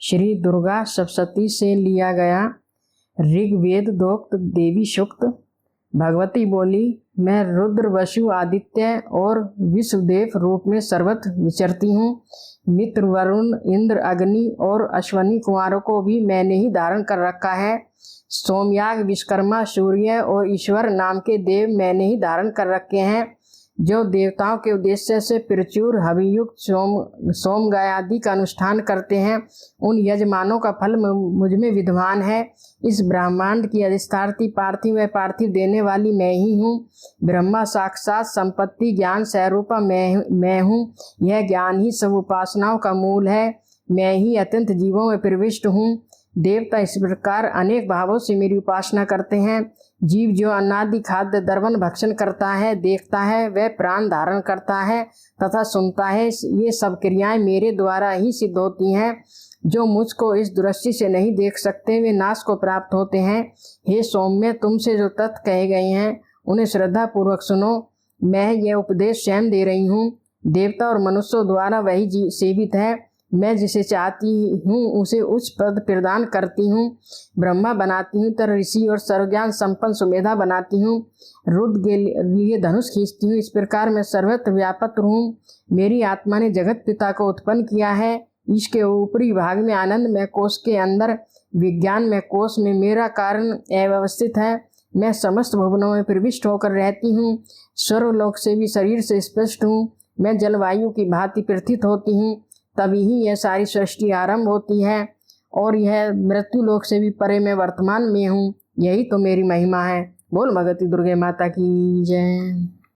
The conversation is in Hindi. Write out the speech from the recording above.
श्री दुर्गा सप्तशती से लिया गया ऋग्वेद दोक्त देवी सूक्त। भगवती बोली, मैं रुद्र, वसु, आदित्य और विश्वदेव रूप में सर्वत्र विचरती हूँ। मित्र, वरुण, इंद्र, अग्नि और अश्वनी कुमारों को भी मैंने ही धारण कर रखा है। सोमयाग, विश्वकर्मा, सूर्य और ईश्वर नाम के देव मैंने ही धारण कर रखे हैं। जो देवताओं के उद्देश्य से प्रचुर हवियुक्त सोमगाय आदि का अनुष्ठान करते हैं, उन यजमानों का फल मुझ में विद्यमान है। इस ब्रह्मांड की अधिष्ठात्री पार्थिव व पार्थिव देने वाली मैं ही हूँ। ब्रह्मा साक्षात संपत्ति ज्ञान स्वरूपा मैं हूँ। यह ज्ञान ही सब उपासनाओं का मूल है। मैं ही अत्यंत जीवों में प्रविष्ट हूँ। देवता इस प्रकार अनेक भावों से मेरी उपासना करते हैं। जीव जो अनादि खाद्य द्रवन भक्षण करता है, देखता है, वह प्राण धारण करता है तथा सुनता है, ये सब क्रियाएं मेरे द्वारा ही सिद्ध होती हैं। जो मुझको इस दृष्टि से नहीं देख सकते, वे नाश को प्राप्त होते हैं। हे सौम्य, तुमसे जो तथ्य कहे गए हैं उन्हें श्रद्धा पूर्वक सुनो। मैं यह उपदेश स्वयं दे रही हूँ। देवता और मनुष्यों द्वारा वही सेवित है। मैं जिसे चाहती हूँ उसे उच्च पद प्रदान करती हूँ। ब्रह्मा बनाती हूँ, तर ऋषि और सर्वज्ञान संपन्न सुमेधा बनाती हूँ। रुद्र के लिए धनुष खींचती हूँ। इस प्रकार मैं सर्वत्र व्यापक हूँ। मेरी आत्मा ने जगत पिता को उत्पन्न किया है। ईश के ऊपरी भाग में आनंदमय कोश के अंदर विज्ञानमय कोश में मेरा कारण अवस्थित है। मैं समस्त भुवनों में प्रविष्ट होकर रहती हूँ। स्वर्गलोक से भी शरीर से स्पष्ट हूँ। मैं जलवायु की भांति प्रतीत होती हूँ। तभी ही यह सारी सृष्टि आरंभ होती है और यह मृत्यु लोक से भी परे मैं वर्तमान में हूँ। यही तो मेरी महिमा है। बोल भगवती दुर्गे माता की जय।